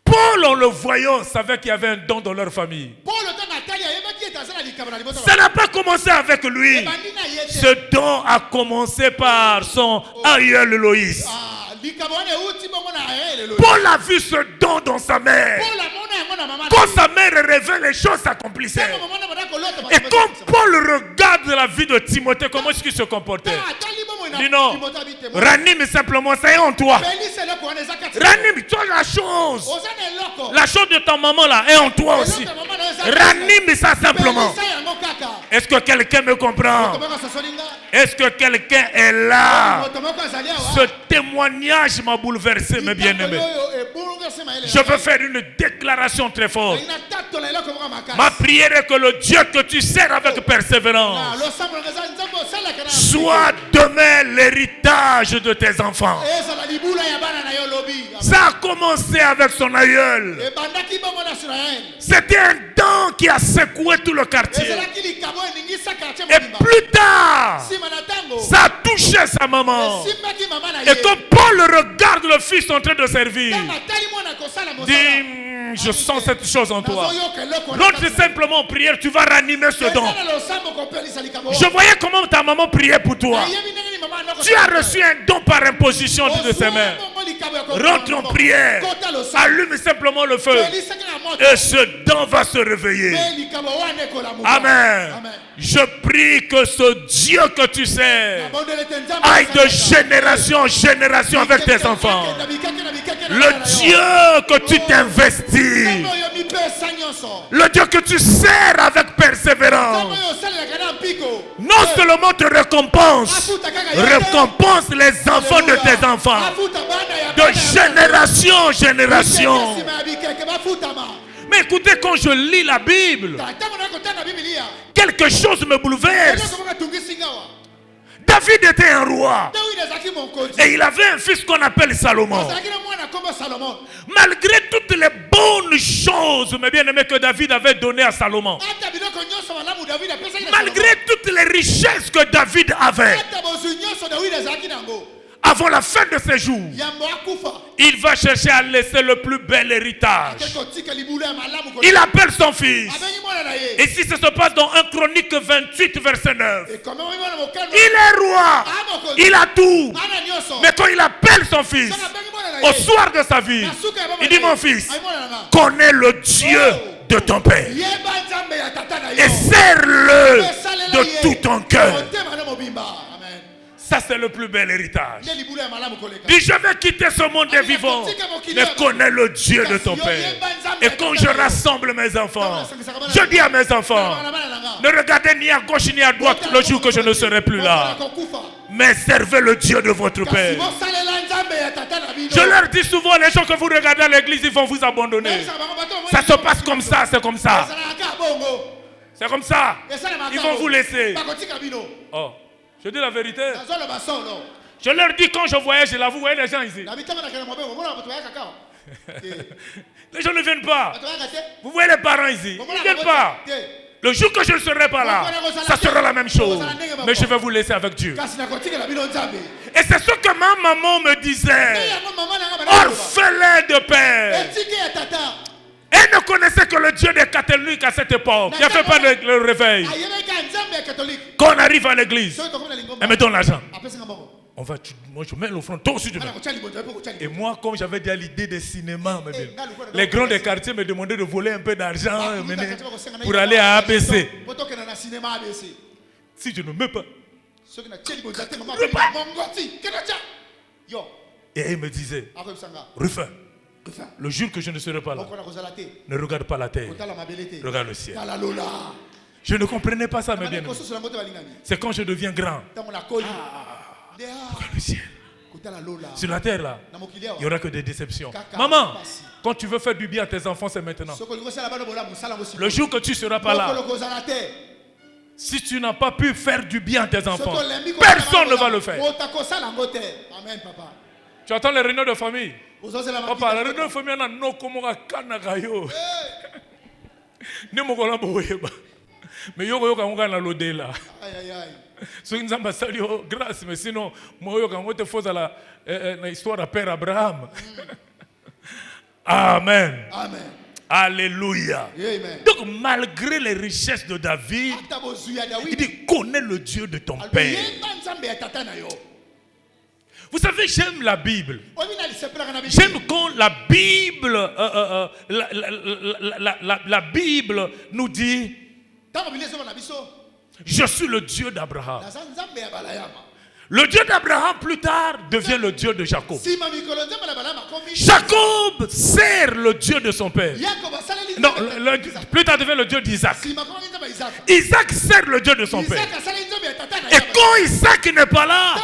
Paul, en le voyant, savait qu'il y avait un don dans leur famille. Ça n'a pas commencé avec lui. Ce don a commencé par son aïeul Loïs. Paul a vu ce don dans sa mère. Quand sa mère rêvait, les choses s'accomplissaient. Et quand Paul regarde la vie de Timothée, comment est-ce qu'il se comportait? Dis non, ranime simplement, ça est en toi. Ranime, toi la chose. La chose de ta maman là est en toi aussi. Ranime ça simplement. Est-ce que quelqu'un me comprend? Est-ce que quelqu'un est là? Ce témoignage m'a bouleversé, mes bien-aimés. Je veux faire une déclaration très forte. Ma prière est que le Dieu que tu sers avec persévérance soit demain l'héritage de tes enfants. Ça a commencé avec son aïeul. C'était un don qui a secoué tout le quartier. Et plus tard, ça a touché sa maman. Et quand Paul regarde le fils en train de servir, dit, je sens cette chose en toi. L'autre simplement prière, tu vas ranimer ce don. Je voyais comment ta maman priait pour toi. Tu as reçu un don par imposition de ses mains. Rentre en prière. Allume simplement le feu. Et ce don va se réveiller. Amen. Je prie que ce Dieu que tu sers aille de génération en génération avec tes enfants. Le Dieu que tu t'investis. Le Dieu que tu sers avec persévérance. Non seulement te récompense les enfants de tes enfants. De génération en génération. Mais écoutez, quand je lis la Bible, quelque chose me bouleverse. David était un roi. Et il avait un fils qu'on appelle Salomon. Malgré toutes les bonnes choses, mes bien-aimés, que David avait données à Salomon. Malgré toutes les richesses que David avait. Avant la fin de ses jours, il va chercher à laisser le plus bel héritage. Il appelle son fils. Et si ça se passe dans 1 Chronique 28, verset 9, il est roi. Il a tout. Mais quand il appelle son fils, au soir de sa vie, il dit: mon fils, connais le Dieu de ton père. Et sers-le de tout ton cœur. Ça, c'est le plus bel héritage. Dis: je vais quitter ce monde des vivants, mais connais le Dieu de ton père. Et quand je rassemble mes enfants, je dis à mes enfants: ne regardez ni à gauche ni à droite le jour que je ne serai plus là, mais servez le Dieu de votre père. Je leur dis souvent: les gens que vous regardez à l'église, ils vont vous abandonner. Ça se passe comme ça, c'est comme ça. C'est comme ça. Ils vont vous laisser. Oh. Je dis la vérité. Je leur dis, quand je voyage là, vous voyez les gens ici. Les gens ne viennent pas. Vous voyez les parents ici. Ils ne viennent pas. Le jour que je ne serai pas là, ça sera la même chose. Mais je vais vous laisser avec Dieu. Et c'est ce que ma maman me disait. Orphelin de père. Elle ne connaissait que le Dieu des catholiques à cette époque. Il n'y avait pas le réveil. Quand on arrive à l'église, elle me donne l'argent. Moi je mets l'offrande, toi aussi tu mets. Et moi, comme j'avais déjà l'idée des cinémas, les grands des quartiers me demandaient de voler un peu d'argent pour aller à ABC. Si je ne mets pas, et elle me disait: Rufin, le jour que je ne serai pas là, ne regarde pas la terre, regarde le ciel. Je ne comprenais pas ça, mes bien-aimés. C'est quand je deviens grand. Regarde le ciel. Sur la terre, là, il n'y aura que des déceptions. Maman, quand tu veux faire du bien à tes enfants, c'est maintenant. Le jour que tu ne seras pas là, si tu n'as pas pu faire du bien à tes enfants, personne ne va le faire. Amen, papa. Tu attends les réunions de famille. Papa, les réunions de famille, on a no comme un canagayo. Ne me voilà pas. Mais yo yo kanga na lodela. Aïe aïe. So nzamba salio grâce, mais sinon moi yo kanga te faut la histoire de père Abraham. Amen. Amen. Alléluia. Amen. Donc malgré les richesses de David, il dit: connais le Dieu de ton père. Vous savez, j'aime la Bible. J'aime quand la Bible, la Bible nous dit: je suis le Dieu d'Abraham. Le Dieu d'Abraham plus tard devient le Dieu de Jacob. Jacob sert le Dieu de son père. Non, plus tard devient le Dieu d'Isaac. Isaac sert le Dieu de son père. Et quand Isaac n'est pas là,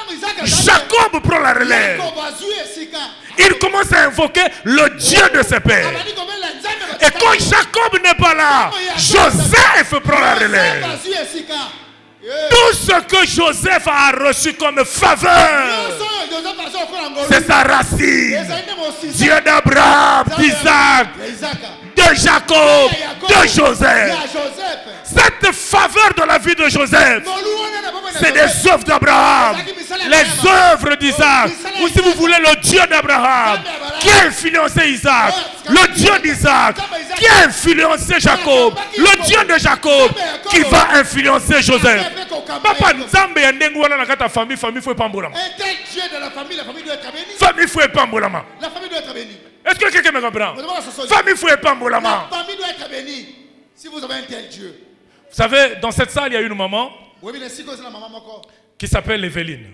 Jacob prend la relève. Il commence à invoquer le Dieu de ses pères. Et quand Jacob n'est pas là, Joseph prend la relève. Tout ce que Joseph a reçu comme faveur, c'est sa racine. Dieu d'Abraham, d'Isaac, de Jacob, de Joseph. Cette faveur de la vie de Joseph, c'est des œuvres d'Abraham, les œuvres d'Isaac. Ou si vous voulez, le Dieu d'Abraham qui a influencé Isaac, le Dieu d'Isaac qui a influencé Jacob, le Dieu de Jacob qui va influencer Joseph. Papa Nzambe ya ndengu wana na kata famille faut pambola. Un tel Dieu de la famille doit être béni. Famille fouet pambolama. La famille doit être bénie. Est-ce que quelqu'un me comprend? Famille fouet pambolama. La famille doit être bénie. Si vous avez un tel Dieu. Vous savez, dans cette salle, il y a une maman qui s'appelle Evelyne.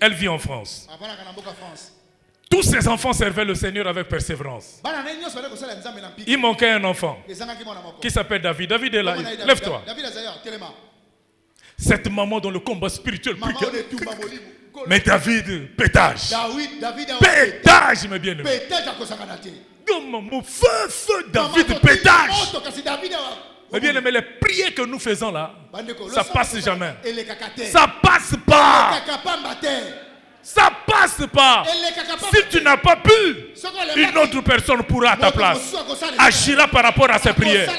Elle vit en France. Tous ses enfants servaient le Seigneur avec persévérance. Il manquait un enfant qui s'appelle David. David est là. Lève-toi. Cette maman dans le combat spirituel. Mais David, pétage. Pétage, mes bien-aimés. Mon feu, David, pétage. Mais bien aimé, les prières que nous faisons là, ça passe jamais. Ça passe pas. Ça passe pas. Si tu n'as pas pu, une autre personne pourra à ta place agira par rapport à ces prières.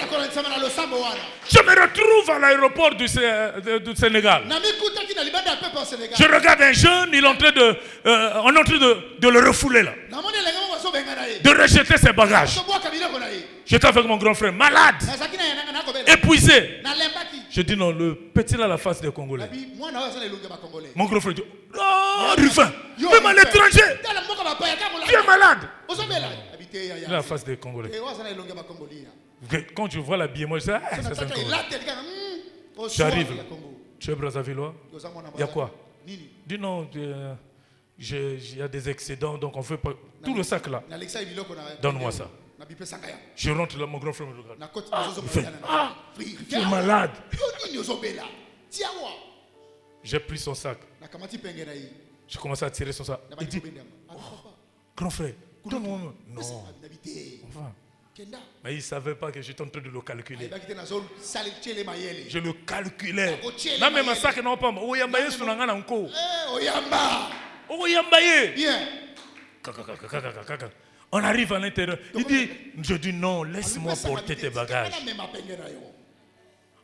Je me retrouve à l'aéroport du Sénégal. Je regarde un jeune, il est en train de le refouler là. De rejeter ses bagages. J'étais avec mon grand frère, malade, épuisé. Je dis non, le petit là, la face des Congolais. Mon grand frère dit, oh, Ruffin, même à l'étranger, tu es malade. Il a la face des Congolais. Quand je vois l'habillement, je dis, ah, c'est un Congolais. J'arrive là. Tu es Brazzavillois? Il y a quoi? Dis non, il y a des excédents, donc on fait pas. Tout le sac là. Donne-moi ça. Je rentre là, mon grand frère me regarde. Tu es malade. J'ai pris son sac. J'ai commencé à tirer son sac. Il dit, oh, grand frère, donne-moi. Non. Enfin. Mais il ne savait pas que j'étais en train de le calculer. Je le calculais. Non, mais ma sac n'a pas. Oyambaye sur l'angana encore. Oyambaye. On arrive à l'intérieur. Il dit, je dis non, laisse-moi porter tes bagages.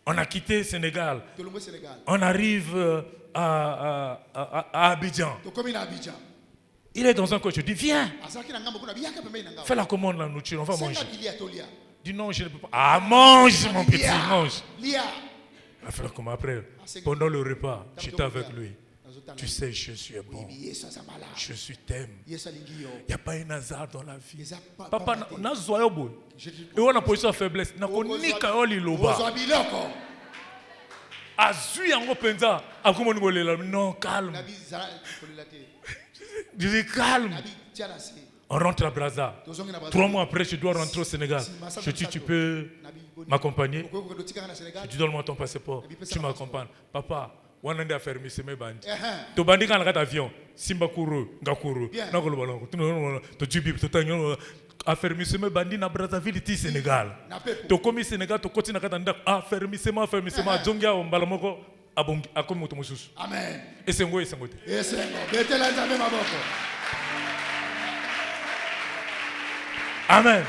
On a quitté Sénégal. On arrive à Abidjan. Il est dans un coin. Je dis, viens. Fais la commande, la nourriture, on va manger. Il dit non, je ne peux pas. Ah, mange, mon petit, mange. Après, pendant le repas, j'étais avec lui. Tu sais, je suis bon. Je suis t'aime. Il n'y a pas un hasard dans la vie. Papa, n'a pas beau. Et on a position de faiblesse. N'a pas ni kaoli loba. Azui en openza. Non, calme. Je dis calme. On rentre à Brazza. 3 mois après, je dois rentrer au Sénégal. Je dis, tu peux m'accompagner? Je dis, donne-moi ton passeport. Tu m'accompagnes. Papa. On a des fermé mes bandi. Tu bandi quand on a avion, Simba Kourou, Gakuru, Nagolo, tu Djibi, tu Tanyo, a fermé mes bandits na Brazzaville, ti Sénégal. Tu commis Sénégal, tu continues à attendre, a fermé ma Djonga, on balamoko, a comme Motomoussous. Amen. Et c'est moi, et c'est moi. Et c'est moi. Amen.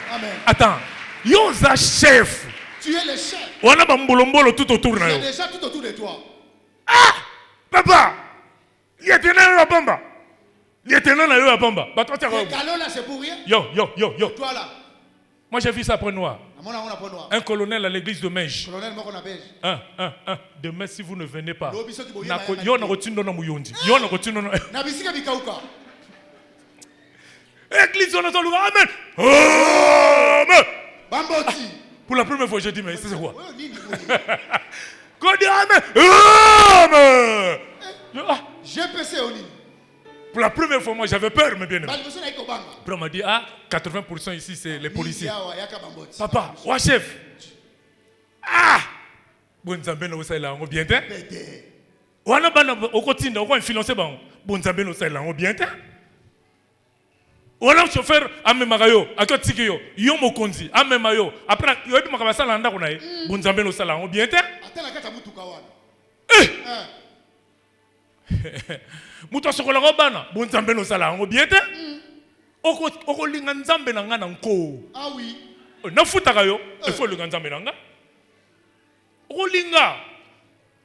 Attends, Yosa chef. Tu es le chef. On a bambolombolo tout autour. Tu es déjà tout autour de toi. Ah! Papa! Lieutenant la Bamba! Lieutenant la Bamba! Le galon là, c'est pour rien? Yo! Toi là? Moi j'ai vu ça après noir. Un colonel à l'église de Mège. Colonel, moi qu'on appelle. Demain, si vous ne venez pas, église, on entend le Amen! Bamboti! Pour la première fois, je dis, mais c'est quoi? Pour la première fois, moi j'avais peur, mais bien aimé. Après, on m'a dit, 80% ici, c'est les policiers. Papa, ouais, chef. Bon, Zambé, nous sommes bien. On a influencé, bon, Zambé, nous sommes bien. On a un chauffeur à Memagayo, à Kotikio, Yomo Konzi, à Memayo. Après, il y a un peu de temps, bon, Zambé, nous sommes bien. Muto sokola bana bon Nzambe no sala ngo bien te oko linga Nzambe na nga na nko. Ah oui. Na futaka yo il faut linga Nzambe na nga oko linga.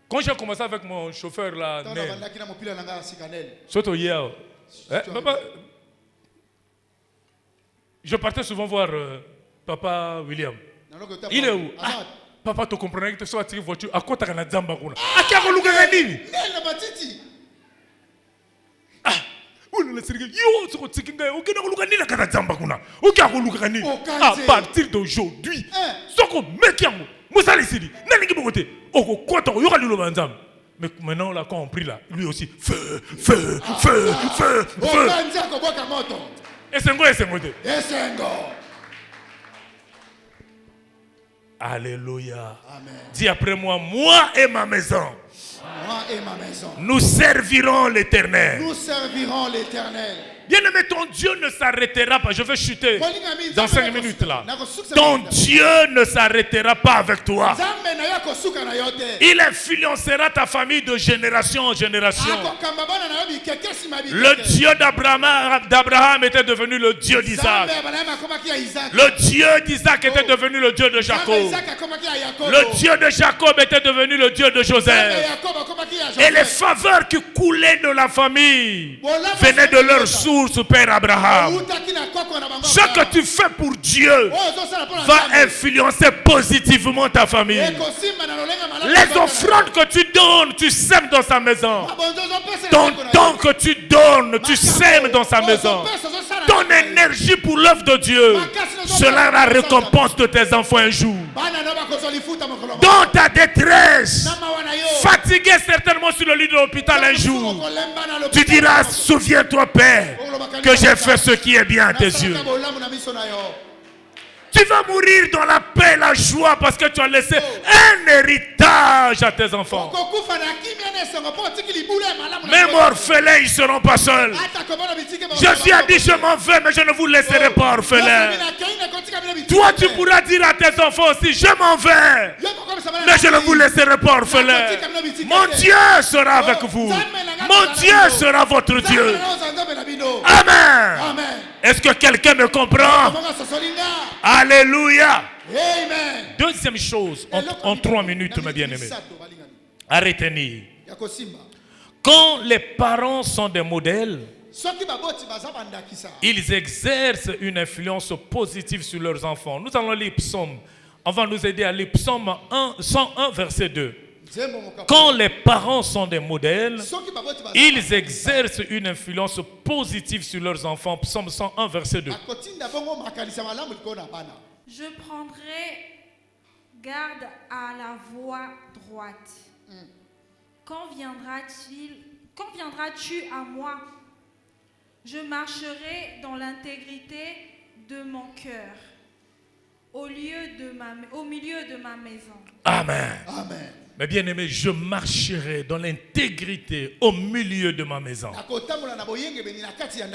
Quand j'ai commencé avec mon chauffeur là Soto hier papa je partais souvent voir papa William. Il est où? Papa, tu comprenais que tu sois tiré voiture à côté de la Zamba. À partir d'aujourd'hui, mais maintenant, on l'a compris là. Lui aussi, feu. Et c'est quoi, Alléluia. Amen. Dis après moi, moi et ma maison. Moi et ma maison. Nous servirons l'Éternel. Nous servirons l'Éternel. Bien-aimé, ton Dieu ne s'arrêtera pas. Je vais chuter dans 5 minutes là. Ton Dieu ne s'arrêtera pas avec toi. Il influencera ta famille de génération en génération. Le Dieu d'Abraham était devenu le Dieu d'Isaac. Le Dieu d'Isaac était devenu le Dieu de Jacob. Le Dieu de Jacob était devenu le Dieu de Joseph. Et les faveurs qui coulaient de la famille venaient de leur source, Père Abraham. Ce que tu fais pour Dieu va influencer positivement ta famille. Les offrandes que tu donnes, tu sèmes dans sa maison. Ton don que tu donnes, tu sèmes dans sa maison. Ton énergie pour l'œuvre de Dieu sera la récompense de tes enfants un jour. Dans ta détresse, fatigué certainement sur le lit de l'hôpital un jour, tu diras, souviens-toi Père, que j'ai fait ce qui est bien à tes yeux. Tu vas mourir dans la paix et la joie parce que tu as laissé un héritage à tes enfants. Même orphelins, ils ne seront pas seuls. Jésus a dit, je m'en vais, mais je ne vous laisserai pas orphelins. Toi, tu pourras dire à tes enfants aussi, je m'en vais, mais je ne vous laisserai pas orphelins. Mon Dieu sera avec vous. Mon Dieu sera votre Dieu. Amen. Est-ce que quelqu'un me comprend? Alléluia. Amen. Deuxième chose, en 3 minutes, mes bien-aimés, à retenir. Quand les parents sont des modèles, ils exercent une influence positive sur leurs enfants. Nous allons lire Psaume. On va nous aider à lire Psaume 101, verset 2. Quand les parents sont des modèles, ils exercent une influence positive sur leurs enfants. Psaume 101, verset 2. Je prendrai garde à la voie droite. Quand viendras-tu à moi? Je marcherai dans l'intégrité de mon cœur, au milieu de ma maison. Amen. Amen. Mais bien aimé, je marcherai dans l'intégrité au milieu de ma maison.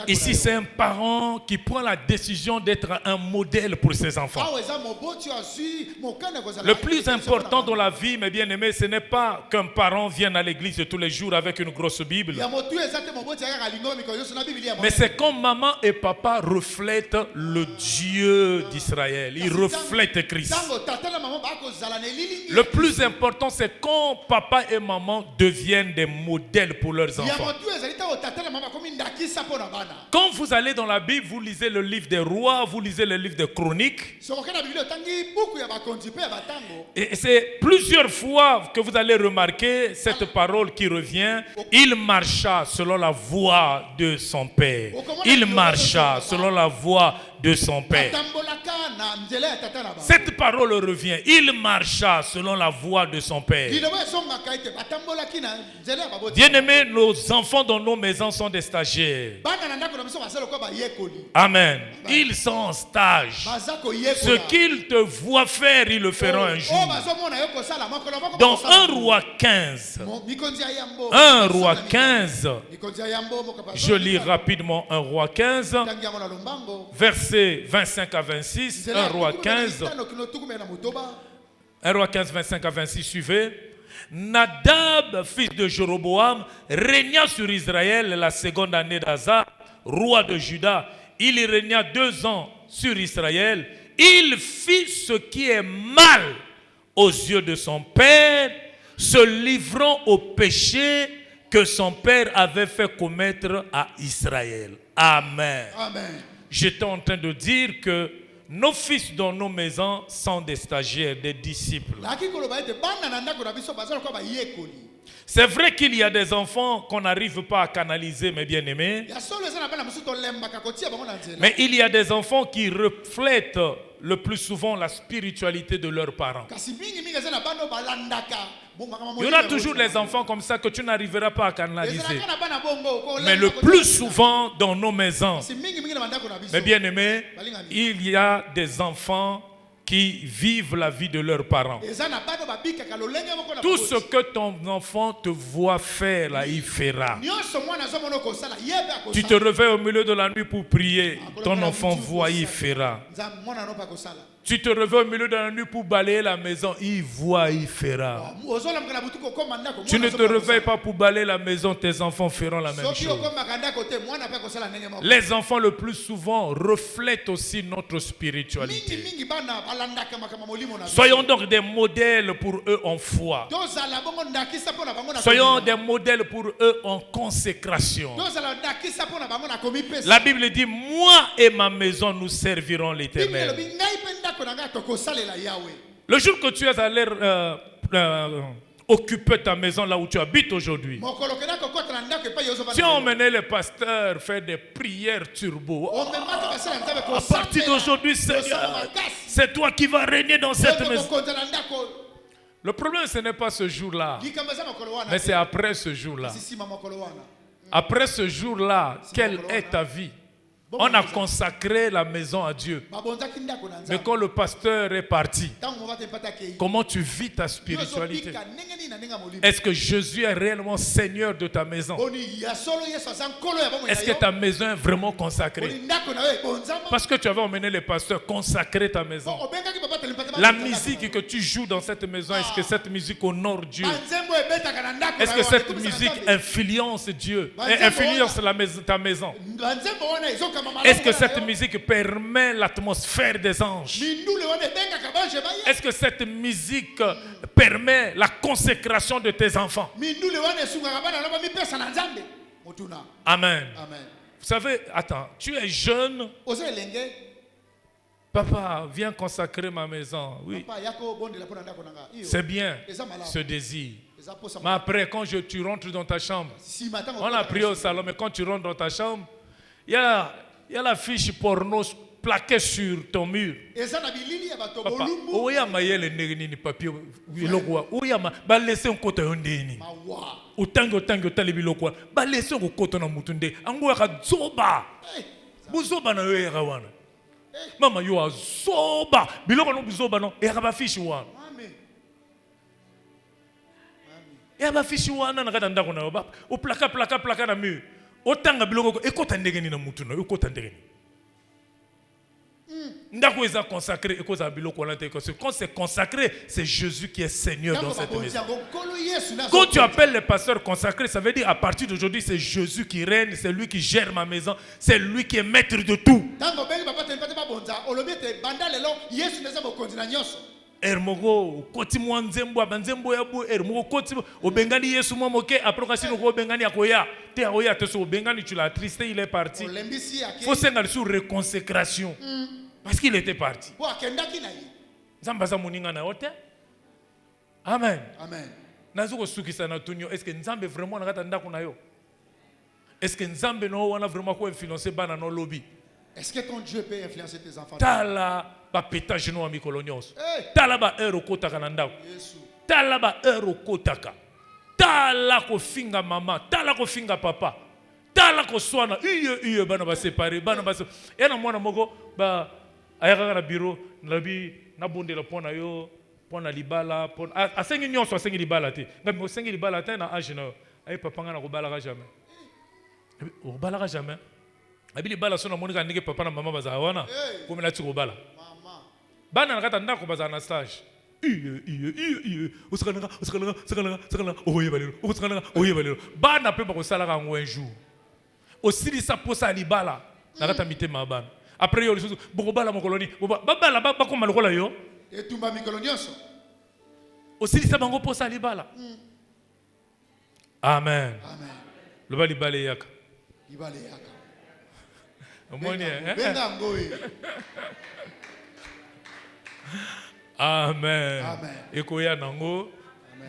Ici, c'est un parent qui prend la décision d'être un modèle pour ses enfants. Le plus important dans la vie, mes bien-aimés, ce n'est pas qu'un parent vienne à l'église tous les jours avec une grosse Bible. Mais c'est quand maman et papa reflètent le Dieu d'Israël. Ils reflètent Christ. Le plus important, c'est quand papa et maman deviennent des modèles pour leurs enfants. Quand vous allez dans la Bible, vous lisez le livre des rois, vous lisez le livre des chroniques. Et c'est plusieurs fois que vous allez remarquer cette parole qui revient. Il marcha selon la voie de son père. Il marcha selon la voie de son père. Cette parole revient. Il marcha selon la voie de son père. Bien-aimés, nos enfants dans nos maisons sont des stagiaires. Amen. Ils sont en stage. Ce qu'ils te voient faire, ils le feront un jour. Dans 1 Roi 15, 1 Roi 15, je lis rapidement 1 Roi 15, versets 25 à 26, 1 Roi 15, 1 Roi 15, 25 à 26, suivez. Nadab, fils de Jéroboam, régna sur Israël la seconde année d'Asa, roi de Juda. Il y régna 2 ans sur Israël. Il fit ce qui est mal aux yeux de son père, se livrant au péché que son père avait fait commettre à Israël. Amen. Amen. J'étais en train de dire que nos fils dans nos maisons sont des stagiaires, des disciples. C'est vrai qu'il y a des enfants qu'on n'arrive pas à canaliser, mes bien-aimés. Mais il y a des enfants qui reflètent le plus souvent la spiritualité de leurs parents. Il y aura toujours les enfants comme ça que tu n'arriveras pas à canaliser. Mais le plus souvent dans nos maisons, mes bien-aimés, il y a des enfants qui vivent la vie de leurs parents. Tout ce que ton enfant te voit faire, là, il fera. Tu te réveilles au milieu de la nuit pour prier, ton enfant voit, il fera. Tu te réveilles au milieu de la nuit pour balayer la maison, il voit, il fera. Tu ne te réveilles pas pour balayer la maison, tes enfants feront la même chose. Les enfants le plus souvent reflètent aussi notre spiritualité. Soyons donc des modèles pour eux en foi. Soyons des modèles pour eux en consécration. La Bible dit, moi et ma maison, nous servirons l'Éternel. Le jour que tu es allé occuper ta maison là où tu habites aujourd'hui, tu as emmené les pasteurs faire des prières turbo. À partir d'aujourd'hui, c'est toi qui vas régner dans cette maison. Le problème, ce n'est pas ce jour-là, mais c'est après ce jour-là. Après ce jour-là, quelle est ta vie? On a consacré la maison à Dieu. Mais quand le pasteur est parti, comment tu vis ta spiritualité? Est-ce que Jésus est réellement Seigneur de ta maison? Est-ce que ta maison est vraiment consacrée? Parce que tu avais emmené les pasteurs consacrer ta maison. La musique que tu joues dans cette maison, est-ce que cette musique honore Dieu? Est-ce que cette musique influence Dieu? Influence ta maison? Est-ce que cette musique permet l'atmosphère des anges? Est-ce que cette musique permet la consécration de tes enfants? Amen. Vous savez, attends, tu es jeune. Papa, viens consacrer ma maison. Oui. C'est bien, ce désir. Mais après, quand tu rentres dans ta chambre, on a prié au salon, mais quand tu rentres dans ta chambre, il y a la fiche porno plaquée sur ton mur. Papa, où y a le négni papier? Où y a ma laissé un côté un déni? Autango talibilokwa, ba laissé un côté na mutunde. Ango ka zoba. Buzoba na yo rawana. Mama yo zoba. Biloko no buzoba no. E ka fiche wana. E ba fiche wana na kada ndako na yo ba. O plaka na mur. Otanga biloko ekota ndegeni na mutu na ekota ndegeni. Ndako eza consacré ekoza biloko na te parce que quand c'est consacré, c'est Jésus qui est Seigneur dans cette maison. Quand tu appelles les pasteurs consacrés, ça veut dire à partir d'aujourd'hui c'est Jésus qui règne, c'est lui qui gère ma maison, c'est lui qui est maître de tout. Ermogo koti mwanzembo abanzembo yabu ermogo koti obengani Yesu momoke après kasi no obengani akoya te akoya te so obengani tu l'as attristé, il est parti. Faut s'engager sur reconsécration parce qu'il était parti. Nzamba za muninga na hote. Amen. Amen. Nazuko sukisa na tunyo, est-ce que Nzambe vraiment na kata ndako na yo? Est-ce que Nzambe no wana vraiment ko influencer bana no lobby? Est-ce que ton Dieu peut influencer tes enfants? Tala ba pétage no amikolo nyonso. Tala ba euro kotaka na ndako. Tala ba euro kotaka. Tala ko finga mama, tala ko finga papa. Tala ko swana iye bana ba séparer, bana ba ena mwana moko ba ayaka na bureau nabi na bondela pona yo, pona libala, pona asengi nyonso asengi libala te. Ngabi asengi libala te na age na ay papa nga na ko balaka jamais. O balaka jamais. Abili bala sona monika ndike papa na mama baza wana komela tiko bala mama bana nakata ndako baza na stage usakalanga oyebalelo bana pe bakosala kango un jour osili sa posa libala nakata mitema bana après yo lisusu bokobala mokoloni babala bakoma lokola yo etumba mikolo nyonso osili sa bango posa libala. Amen. Amen. Loba libale yaka Amen. Amen. Ekoya nango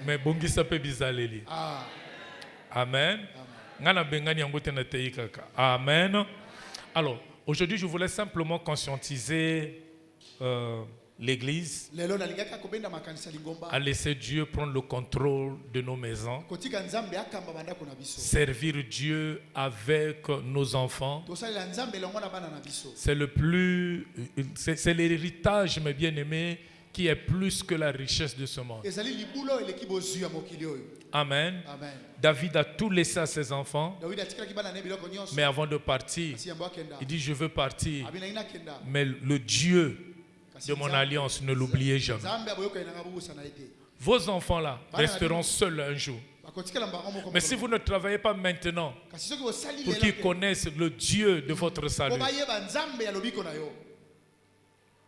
Mais bongi sape bizaleli. Amen. Amen. Alors, aujourd'hui, je voulais simplement conscientiser l'Église à laisser Dieu prendre le contrôle de nos maisons, servir Dieu avec nos enfants. C'est l'héritage, mes bien-aimés, qui est plus que la richesse de ce monde. Amen. Amen. David a tout laissé à ses enfants, mais avant de partir, il dit: je veux partir, mais le Dieu de mon alliance, ne l'oubliez jamais. Vos enfants là resteront seuls un jour. Mais si vous ne travaillez pas maintenant pour qu'ils connaissent le Dieu de votre salut,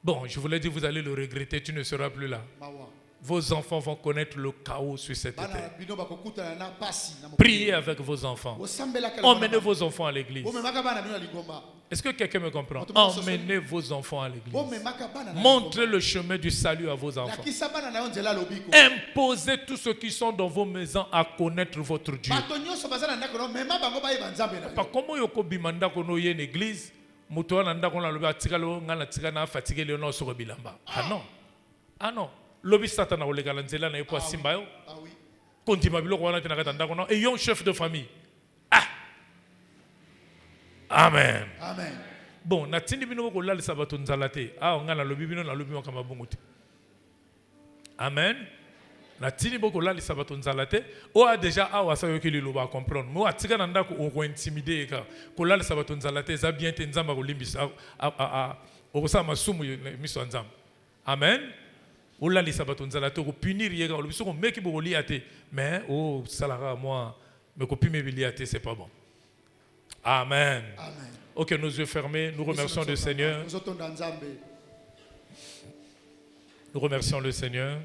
bon, je vous l'ai dit, vous allez le regretter, tu ne seras plus là. Vos enfants vont connaître le chaos sur cette terre. Priez avec vos enfants. Emmenez vos enfants à l'église. Est-ce que quelqu'un me comprend? Emmenez vos enfants à l'église. Montrez le chemin du salut à vos enfants. Imposez tous ceux qui sont dans vos maisons à connaître votre Dieu. Comment yoko bimanda kono ye l'église? Ah non. Ah non. Lobi satana olega lanzela na yepo simba yo. Konti mabilo ko wana tena katanda kono et yon chef de famille. Ah. Amen. Amen. Bon, na tindi bino ko lali sabato nzalate. Ah ngana lobi bino na lobi makama bongote. Amen. Na tindi boko lali sabato nzalate. O a déjà a wasa yo kili loba comprendre. Mo atika na ndako ko intimider ka. Ko lali sabato nzalate za bien te nzamba ko limbisa o ko sa masumu miso nzamba. Amen. Ola li sabato nzalate ko punir yega lo biso ko meki bo liate mais oh salara moi me ko pime liate c'est pas bon. Amen. Amen. OK, nos yeux fermés, nous remercions le Seigneur. Nous remercions le Seigneur.